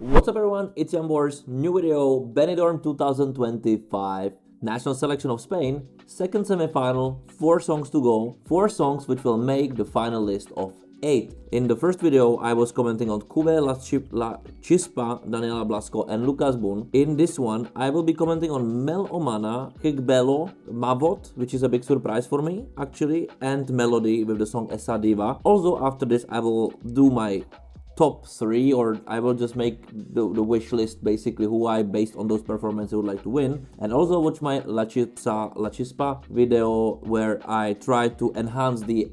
What's up everyone, it's Jambors, new video, Benidorm 2025, National Selection of Spain, second semi-final, 4 songs to go, 4 songs which will make the final list of 8. In the first video I was commenting on Cube, La Chispa, Daniela Blasco and Lucas Boon. In this one I will be commenting on Melomana, Bellow, Mavot, which is a big surprise for me actually, and Melody with the song Esa Diva. Also after this I will do my top 3, or I will just make the wish list basically who I based on those performances would like to win, and also watch my La Chispa video where I try to enhance the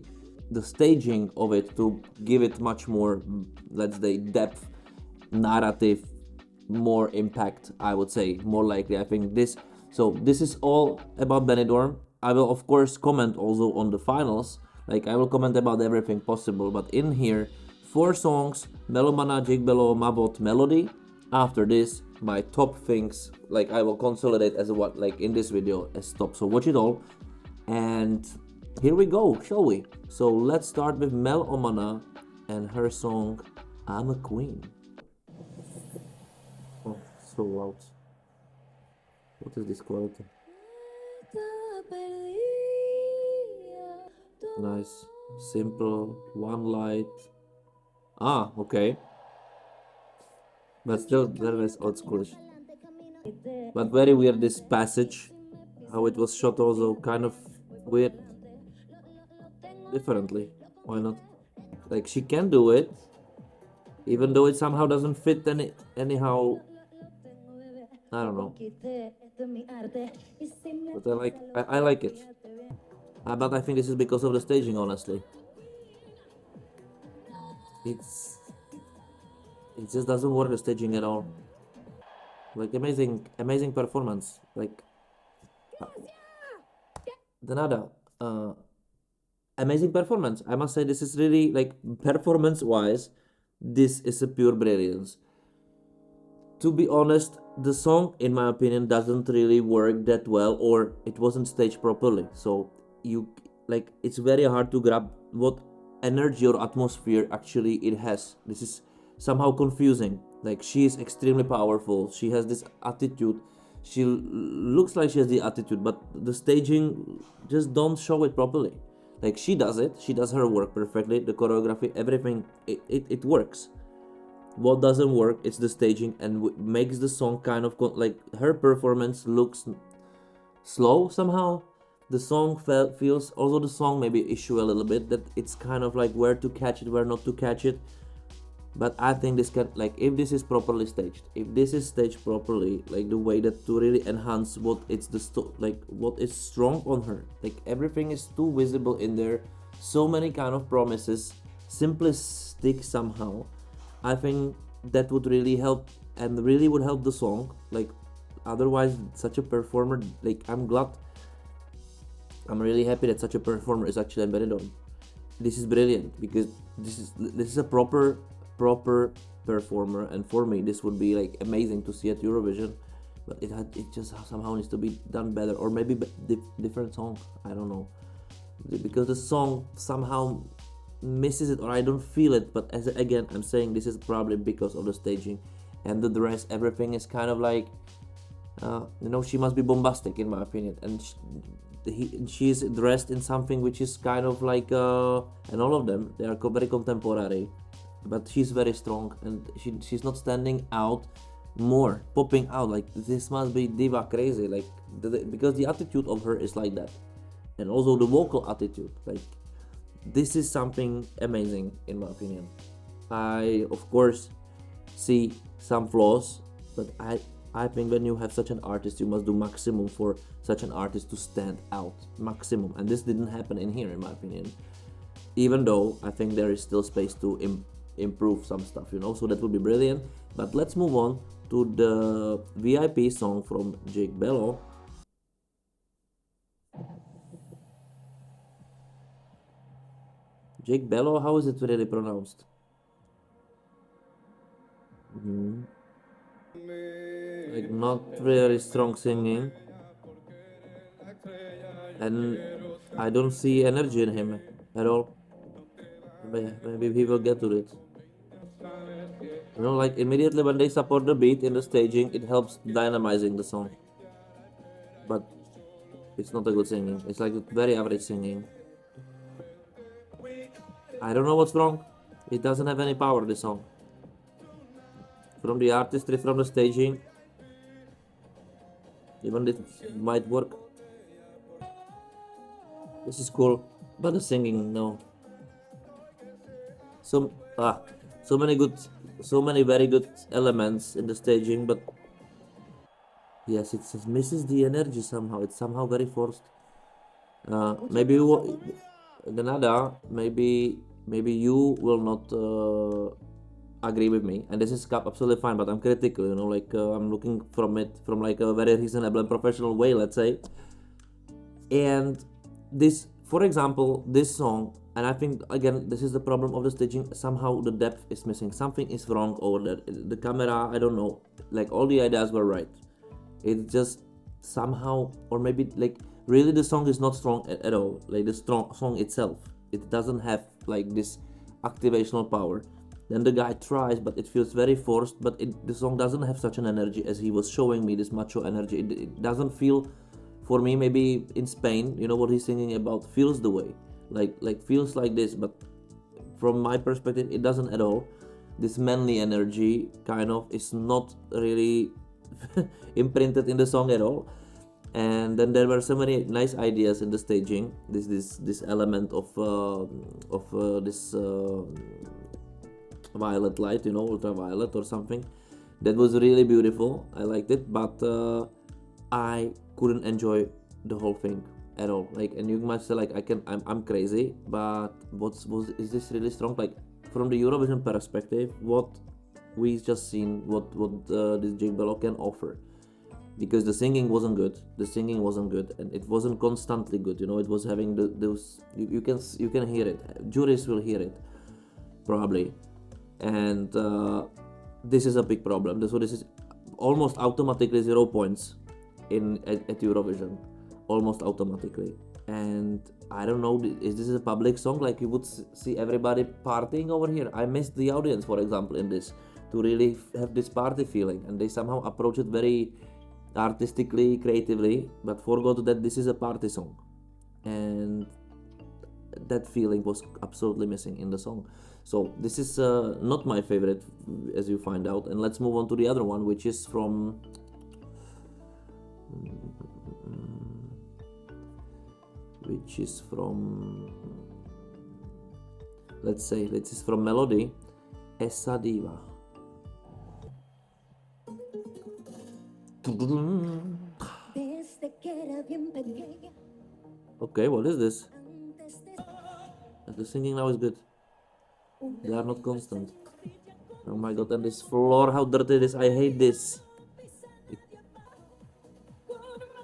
staging of it to give it much more, let's say, depth, narrative, more impact, I would say, more likely. I think this is all about Benidorm. I will of course comment also on the finals, like I will comment about everything possible, but in here 4 songs, Melomana, Jake Bellow, Mavot, Melody. After this, my top things, like I will consolidate as what, like in this video, as top. So watch it all. And here we go, shall we? So let's start with Melomana and her song, I'm a Queen. Oh, so loud. What is this quality? Nice, simple, one light. Ah, okay. But still, that was old schoolish. But very weird this passage, how it was shot also kind of weird. Differently. Why not? Like she can do it, even though it somehow doesn't fit anyhow. I don't know. But I like it. But I think this is because of the staging, honestly. It just doesn't work the staging at all. Like amazing performance. Like Danada, amazing performance. I must say this is really, like, performance wise, this is a pure brilliance. To be honest, the song in my opinion doesn't really work that well, or it wasn't staged properly. So it's very hard to grab what energy or atmosphere actually it has. This is somehow confusing. Like she is extremely powerful, she has this attitude, she looks like she has the attitude, but the staging just don't show it properly. Like she does her work perfectly, the choreography, everything, it works. What doesn't work, it's the staging, and makes the song kind of like her performance looks slow somehow. The song feels, also the song maybe issue a little bit, that it's kind of like where to catch it, where not to catch it. But I think this can, like, if this is properly staged, if this is staged properly, like the way that to really enhance what it's like what is strong on her, like everything is too visible in there, so many kind of promises, simplistic somehow. I think that would really help, and really would help the song. Like otherwise, such a performer, like I'm really happy that such a performer is actually embedded on. This is brilliant, because this is a proper performer, and for me this would be like amazing to see at Eurovision. But it just somehow needs to be done better, or maybe different song. I don't know, because the song somehow misses it, or I don't feel it. But again, I'm saying this is probably because of the staging and the dress. Everything is kind of like, she must be bombastic in my opinion, and she's dressed in something which is kind of like, and all of them, they are very contemporary, but she's very strong, and she's not standing out more, popping out. Like this must be diva crazy, like because the attitude of her is like that, and also the vocal attitude. Like this is something amazing in my opinion. I of course see some flaws, but I think when you have such an artist, you must do maximum for such an artist to stand out, maximum. And this didn't happen in here, in my opinion. Even though I think there is still space to improve some stuff, so that would be brilliant. But let's move on to the VIP song from Jake Bellow. Jake Bellow, how is it really pronounced? Like not very strong singing, and I don't see energy in him at all. Maybe he will get to it. You know, like immediately when they support the beat in the staging, it helps dynamizing the song. But it's not a good singing. It's like very average singing. I don't know what's wrong. It doesn't have any power, this song. From the artistry, from the staging, even this might work. This is cool, but the singing, no. So so many very good elements in the staging, but yes, it just misses the energy somehow. It's somehow very forced. Maybe Granada, maybe you will not agree with me, and this is absolutely fine. But I'm critical, you know, like I'm looking from it from like a very reasonable and professional way, let's say. And this, for example, this song, and I think again this is the problem of the staging. Somehow the depth is missing. Something is wrong over there. The camera, I don't know. Like all the ideas were right. It just somehow, or maybe like really the song is not strong at all. Like the strong song itself, it doesn't have like this activational power. Then the guy tries, but it feels very forced. But the song doesn't have such an energy as he was showing me, this macho energy. It doesn't feel, for me, maybe in Spain, you know what he's singing about feels the way, like feels like this. But from my perspective, it doesn't at all. This manly energy kind of is not really imprinted in the song at all. And then there were so many nice ideas in the staging. This element of this violet light, you know, ultraviolet or something, that was really beautiful. I liked it, but I couldn't enjoy the whole thing at all. Like, and you might say like I'm crazy, but is this really strong? Like from the Eurovision perspective, what we just seen, what this Bellow can offer, because the singing wasn't good. The singing wasn't good, and it wasn't constantly good. You know, it was having those. You can hear it. Juries will hear it, probably, and this is a big problem. So this is almost automatically 0 points at Eurovision, almost automatically. And I don't know, is this a public song? Like you would see everybody partying over here. I missed the audience, for example, in this, to really have this party feeling, and they somehow approach it very artistically, creatively, but forgot that this is a party song, and that feeling was absolutely missing in the song. So this is not my favorite, as you find out. And let's move on to the other one, which is from let's say this is from Melody, Essa Diva. Okay, what is this? The singing now is good. They are not constant. Oh my god, and this floor, how dirty it is. I hate this.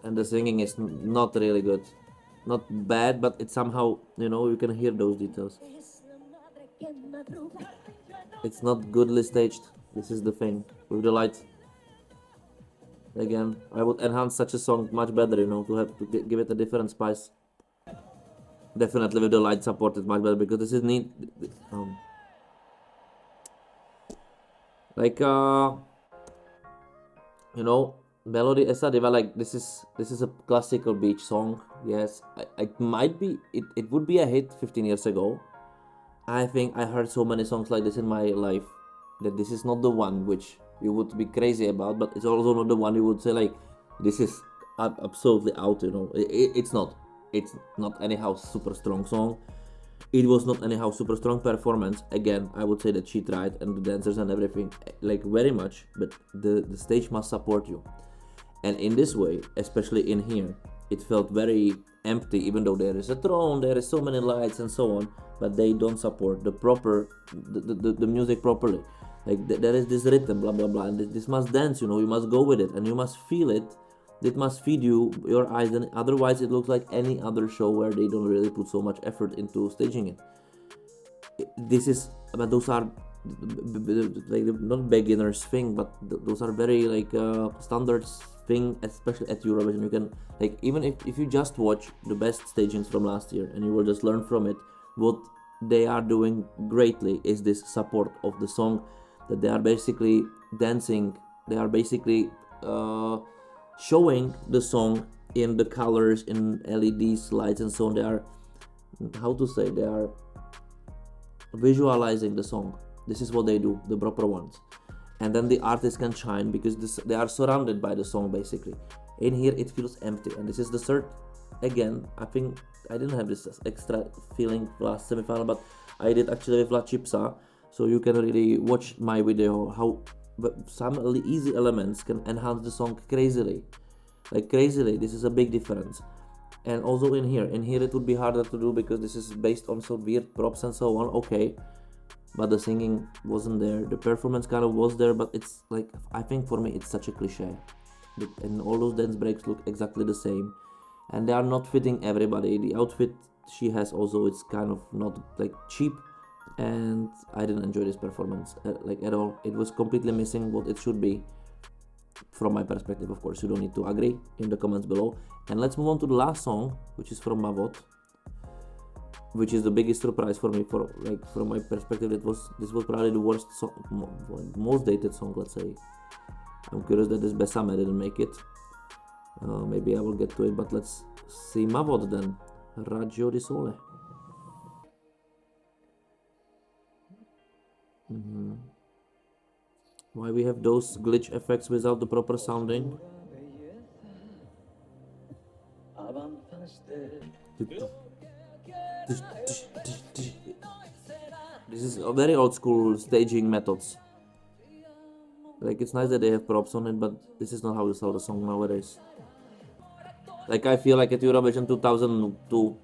And the singing is not really good. Not bad, but it's somehow, you know, you can hear those details. It's not goodly staged. This is the thing with the lights. Again, I would enhance such a song much better, you know, to have to give it a different spice. Definitely with the light support is much better, because this is neat. Like you know, Melody Essa Diva, like this is a classical beach song. Yes, it might be, it would be a hit 15 years ago. I think I heard so many songs like this in my life that this is not the one which you would be crazy about, but it's also not the one you would say like this is absolutely out, you know. It's not anyhow super strong song. It was not anyhow super strong performance. Again, I would say that she tried, and the dancers and everything, like very much, but the stage must support you. And in this way, especially in here, it felt very empty, even though there is a throne, there is so many lights and so on, but they don't support the music properly. Like there is this rhythm, blah blah blah, and this must dance, you know, you must go with it, and you must feel it. It must feed your eyes, and otherwise it looks like any other show where they don't really put so much effort into staging it. But those are like not beginners thing, but those are very like standards thing, especially at Eurovision. You can, like, even if you just watch the best stagings from last year and you will just learn from it, what they are doing greatly is this support of the song. that they are basically dancing, they are basically showing the song in the colors, in LED lights and so on. They are, how to say, they are visualizing the song. This is what they do, the proper ones. And then the artist can shine because they are surrounded by the song basically. In here it feels empty, and this is the third. Again, I think I didn't have this extra feeling last semifinal, but I did actually with La Chipsa, so you can really watch my video how some easy elements can enhance the song crazily, like crazily. This is a big difference. And also in here it would be harder to do because this is based on so weird props and so on. Okay, but the singing wasn't there, the performance kind of was there, but it's like, I think for me it's such a cliche, and all those dance breaks look exactly the same, and they are not fitting everybody. The outfit she has also, it's kind of not like cheap, and I didn't enjoy this performance like at all. It was completely missing what it should be from my perspective. Of course, you don't need to agree in the comments below. And let's move on to the last song, which is from Mavot, which is the biggest surprise for me. For like, from my perspective, this was probably the worst song, most dated song, let's say. I'm curious that this Besame didn't make it. Maybe I will get to it, but let's see Mavot then. Raggio di Sole. Why we have those glitch effects without the proper sounding? This is a very old school staging methods. Like, it's nice that they have props on it, but this is not how you sell the song nowadays. Like, I feel like at Eurovision 2002,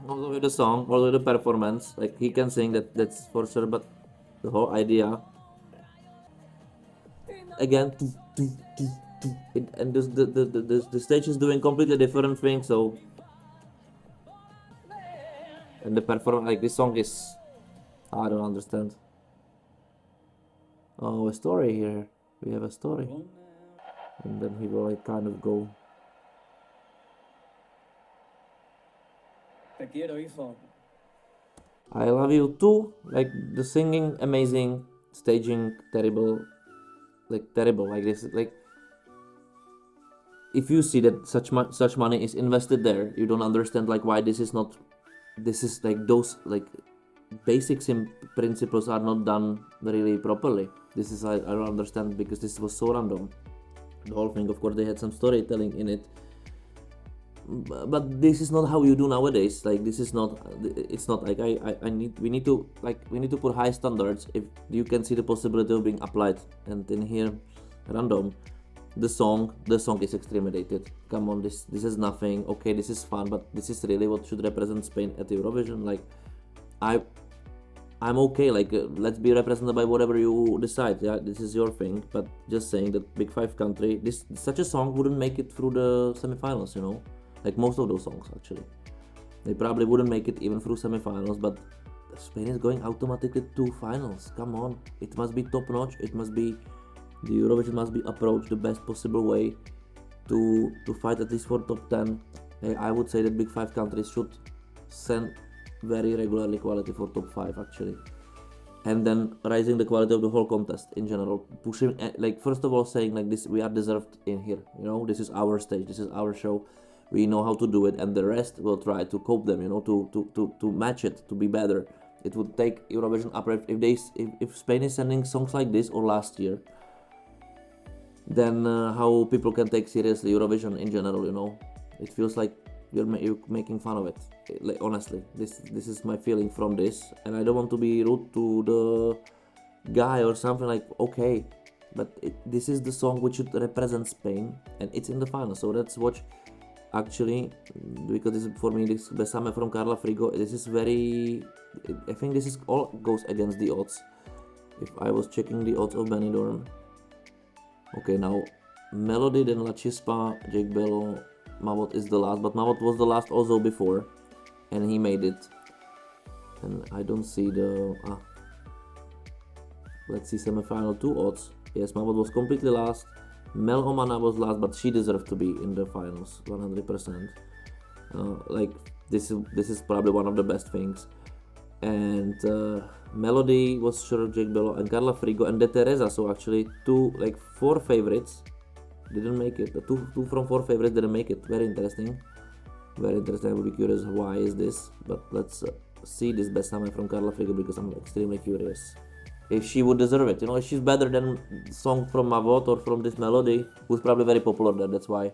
although with the song, although the performance, like, he can sing, that's for sure, but the whole idea, again, and the stage is doing completely different things. So, and the performance, like, this song is, I don't understand. Oh, a story here. We have a story, and then he will like kind of go. Te quiero, hijo. I love you too. Like, the singing amazing, staging terrible, like terrible. Like this, like, if you see that such money is invested there, you don't understand like why this is not. This is like those like basics in principles are not done really properly. This is I don't understand, because this was so random. The whole thing, of course, they had some storytelling in it, but this is not how you do nowadays. Like, this is not, it's not like we need to put high standards if you can see the possibility of being applied. And in here, random, the song is extremely dated. Come on, this is nothing. Okay, this is fun, but this is really what should represent Spain at Eurovision. Like, I'm okay, like, let's be represented by whatever you decide. Yeah, this is your thing, but just saying that Big Five country, such a song wouldn't make it through the semifinals, you know, like most of those songs actually. They probably wouldn't make it even through semifinals, but Spain is going automatically to finals. Come on, it must be top notch. It must be, the Eurovision must be approached the best possible way to fight at least for top 10. I would say that Big Five countries should send very regularly quality for top 5 actually, and then raising the quality of the whole contest in general, pushing, like, first of all saying like this, we are deserved in here, you know, this is our stage, this is our show, we know how to do it, and the rest will try to cope them, you know, to match it, to be better. It would take Eurovision up if Spain is sending songs like this, or last year, then how people can take seriously Eurovision in general, you know. It feels like you're making fun of it. Like, honestly, this is my feeling from this, and I don't want to be rude to the guy or something, like, okay, but this is the song which should represent Spain, and it's in the final. So let's watch actually, because this is, for me, this Besame from Carla Fro, this is very, I think this is all goes against the odds. If I was checking the odds of Benidorm, okay, now Melody, then La Chispa, Jake Bellow, Mavot is the last, but Mavot was the last also before, and he made it. And I don't see the let's see semifinal 2 odds. Yes, Mavot was completely last. Melomana was last, but she deserved to be in the finals 100%. Like, this is probably one of the best things. and melody was sure Jake Bellow and Carla Frigo and De Teresa. So actually four favorites didn't make it. The two from four favorites didn't make it. Very interesting. Very interesting. I would be curious why is this, but let's see this best time from Carla Frigo because I'm extremely curious if she would deserve it. If she's better than song from Mavot or from this melody, who's probably very popular there. That's why.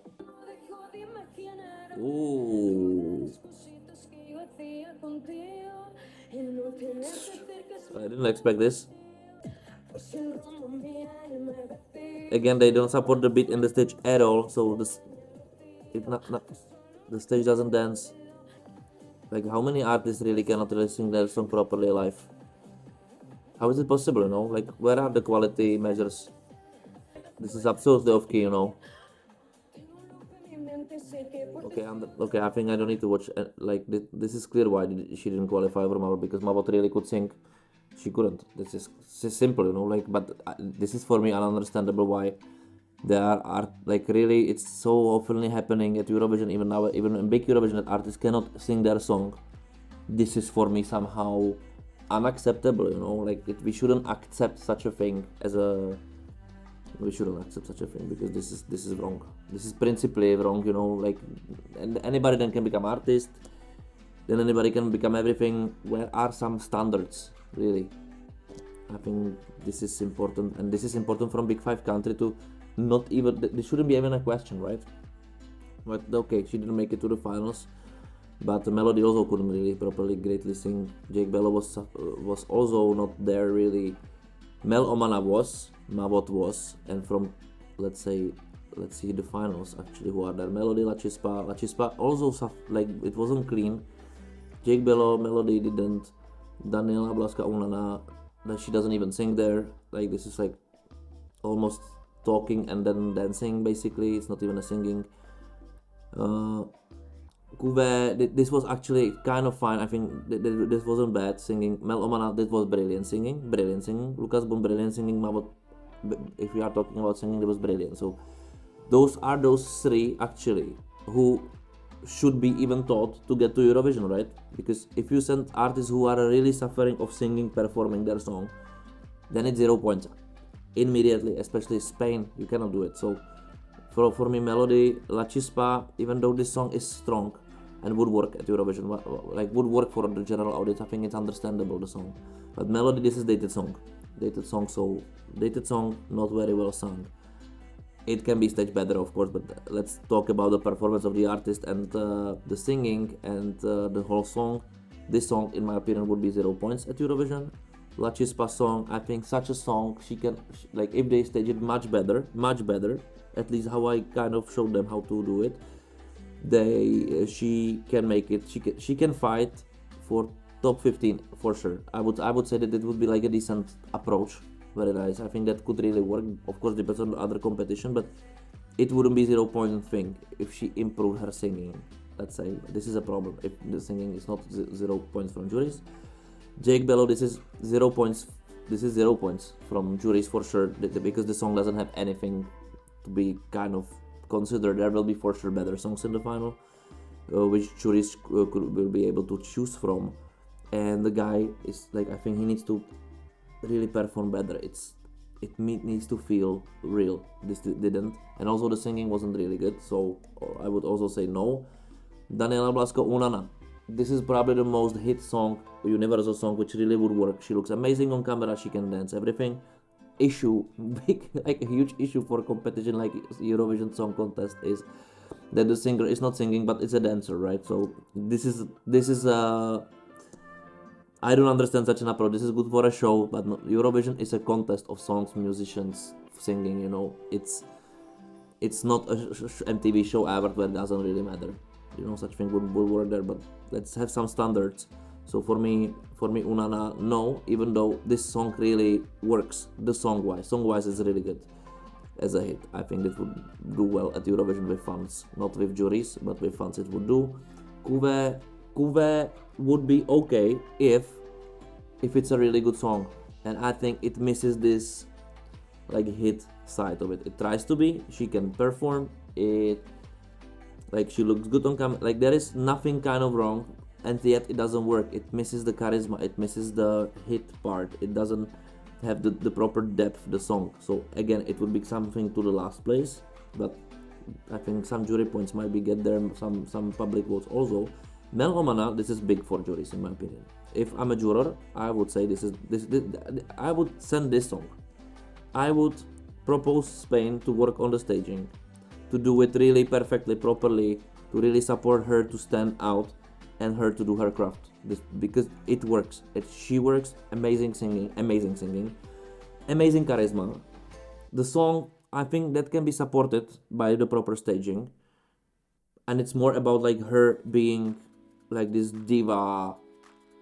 Ooh. I didn't expect this. Again, they don't support the beat in the stage at all, so the stage doesn't dance. Like, how many artists really cannot really sing their song properly live? How is it possible, Like, where are the quality measures? This is absolutely off key, Okay, I think I don't need to watch. This is clear why she didn't qualify for Mavot, because Mavot really could sing. She couldn't. This is simple, But this is for me ununderstandable why there are really it's so often happening at Eurovision, even now, even in big Eurovision, that artists cannot sing their song. This is for me somehow unacceptable, we shouldn't accept such a thing we shouldn't accept such a thing because this is wrong. This is principally wrong, and anybody then can become artist, then anybody can become everything. Where are some standards, really? I think this is important, and this is important from Big Five country to not even, this shouldn't be even a question, right? But okay, she didn't make it to the finals, but the melody also couldn't really properly greatly sing. Jake Bellow was also not there really. Melomana was, Mavot was, and from let's see the finals actually who are there. Melody, La Chispa also it wasn't clean. Jake Bellow, Melody didn't. Daniela Blaska Unana, she doesn't even sing there. This is almost talking and then dancing basically. It's not even a singing. Kuve, this was actually kind of fine. I think this wasn't bad singing. Melomana, this was brilliant singing. Lucas Boom, brilliant singing. Mavot, if we are talking about singing, it was brilliant. So those are those three actually who should be even taught to get to Eurovision, right? Because if you send artists who are really suffering of singing, performing their song, then it's 0 points immediately, especially Spain. You cannot do it. So for me, Melody, La Chispa, even though this song is strong and would work at Eurovision, would work for the general audience, I think it's understandable, the song. But Melody, this is dated song, so dated song, not very well sung. It can be staged better, of course, but let's talk about the performance of the artist and the singing and the whole song. This song, in my opinion, would be 0 points at Eurovision. La Chispa song, I think such a song, if they stage it much better, at least how I kind of showed them how to do it, she can make it. She can fight for top 15 for sure. I would say that it would be a decent approach. Very nice. I think that could really work. Of course, depends on the other competition, but it wouldn't be 0 point thing if she improved her singing. Let's say this is a problem if the singing is not 0 points from juries. Jake Bellow, this is 0 points. This is 0 points from juries for sure, because the song doesn't have anything to be kind of considered. There will be for sure better songs in the final, which juries will be able to choose from. And the guy is I think he needs to really perform better. It needs to feel real. This didn't, and also the singing wasn't really good. So I would also say no. Daniela Blasko Unana. This is probably the most hit song, universal song, which really would work. She looks amazing on camera. She can dance everything. Issue, big, a huge issue for a competition like Eurovision Song Contest is that the singer is not singing, but it's a dancer, right? So this is I don't understand such an approach. This is good for a show, but Eurovision is a contest of songs, musicians singing. It's not a MTV show ever where it doesn't really matter. Such thing would work there, but let's have some standards. So for me, Unana, no. Even though this song really works, the song-wise is really good as a hit. I think it would do well at Eurovision with fans, not with juries, but with fans it would do. Kuve would be okay if it's a really good song, and I think it misses this hit side of it. It tries to be. She can perform it. She looks good on camera. There is nothing kind of wrong. and yet it doesn't work. It misses the charisma, it misses the hit part, it doesn't have the proper depth, the song. So again, it would be something to the last place, but I think some jury points might be get there, some public votes also. Melomana, this is big for juries in my opinion. If I'm a juror, I would say this, I would send this song. I would propose Spain to work on the staging, to do it really perfectly, properly, to really support her to stand out and her to do her craft. Because it works. She works. Amazing singing, amazing charisma. The song, I think that can be supported by the proper staging, and it's more about like her being like this diva.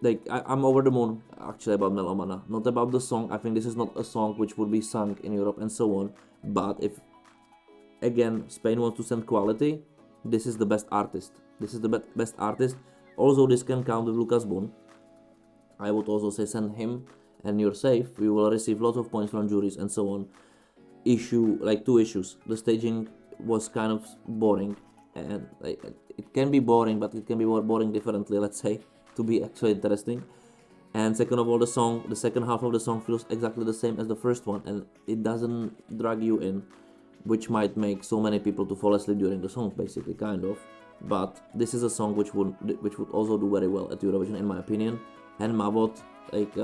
Like I'm over the moon actually about Melomana, not about the song. I think this is not a song which would be sung in Europe and so on. But if again Spain wants to send quality, this is the best artist. This is the best artist. Also, this can count with Lucas Boon. I would also say send him, and you're safe. You will receive lots of points from juries and so on. Two issues. The staging was kind of boring, and it can be boring, but it can be more boring differently, let's say, to be actually interesting. And second of all, the second half of the song feels exactly the same as the first one, and it doesn't drag you in, which might make so many people to fall asleep during the song, basically, kind of. But this is a song which would also do very well at Eurovision, in my opinion. And Mavot, like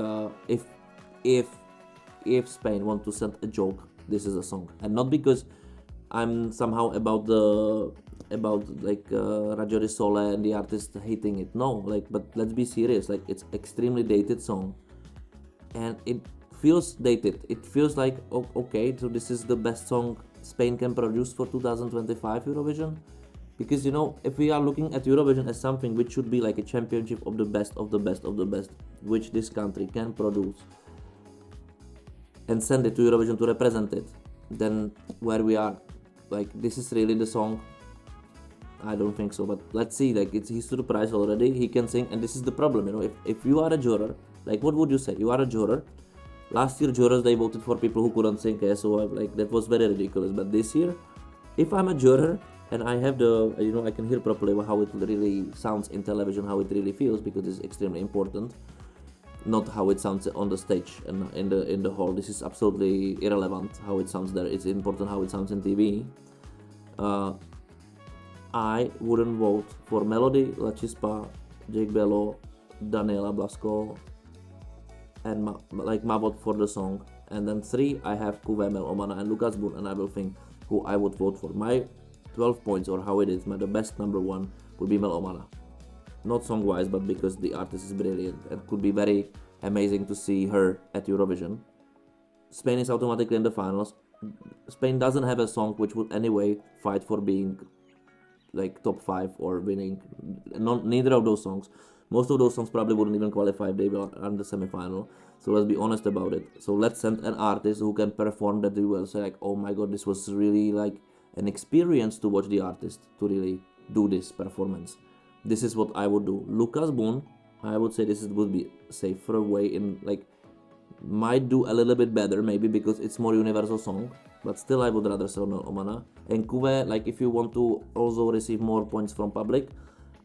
if Spain want to send a joke, this is a song, and not because I'm somehow about Raggio di Sole and the artist hating it. No, but let's be serious. Like, it's extremely dated song, and it feels dated. It feels like okay, so this is the best song Spain can produce for 2025 Eurovision. Because if we are looking at Eurovision as something which should be like a championship of the best of the best of the best, which this country can produce and send it to Eurovision to represent it, then where we are, like, this is really the song? I don't think so, but let's see. Like, he's to the prize already, he can sing, and this is the problem, if you are a juror, like, what would you say? You are a juror. Last year jurors, they voted for people who couldn't sing, so like that was very ridiculous. But this year, if I'm a juror and I have I can hear properly how it really sounds in television, how it really feels, because it's extremely important, not how it sounds on the stage and in the hall. This is absolutely irrelevant how it sounds there. It's important how it sounds in TV. I wouldn't vote for Melody, La Chispa, Jake Bellow, Daniela Blasco, and my vote for the song. And then 3, I have Kiiv, Melomana, and Lucas Boon, and I will think who I would vote for. My 12 points, or how it is, the best number 1 would be Melomana. Not song-wise, but because the artist is brilliant and could be very amazing to see her at Eurovision. Spain is automatically in the finals. Spain doesn't have a song which would anyway fight for being like top 5 or winning. Neither of those songs. Most of those songs probably wouldn't even qualify if they were on the semi-final. So let's be honest about it. So let's send an artist who can perform that we will say like, oh my god, this was really like an experience to watch the artist to really do this performance. This is what I would do. Lucas Boon, I would say would be safer way in, like, might do a little bit better maybe because it's more universal song, but still I would rather say Melomana. And Kiiv, like, if you want to also receive more points from public,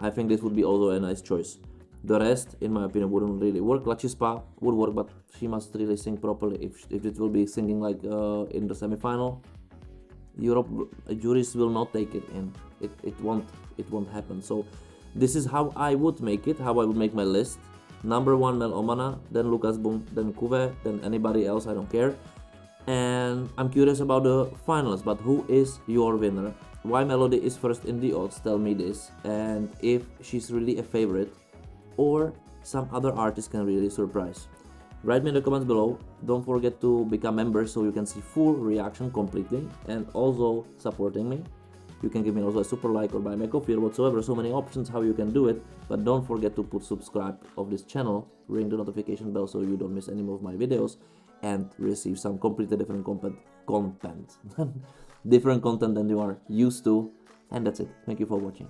I think this would be also a nice choice. The rest, in my opinion, wouldn't really work. La Chispa would work, but she must really sing properly. If it will be singing like in the semi-final, Europe juries will not take it in. It won't happen. So this is how I would make it, how I would make my list. Number 1, Melomana, then Lucas Boon, then Kiiv, then anybody else, I don't care. And I'm curious about the finals, but who is your winner? Why Melody is first in the odds? Tell me this. And if she's really a favorite, or some other artist can really surprise. Write me in the comments below. Don't forget to become members so you can see full reaction completely, and also supporting me. You can give me also a super like or buy me a coffee or whatsoever. So many options how you can do it. But don't forget to put subscribe of this channel, ring the notification bell so you don't miss any more of my videos, and receive some completely different content different content than you are used to. And that's it. Thank you for watching.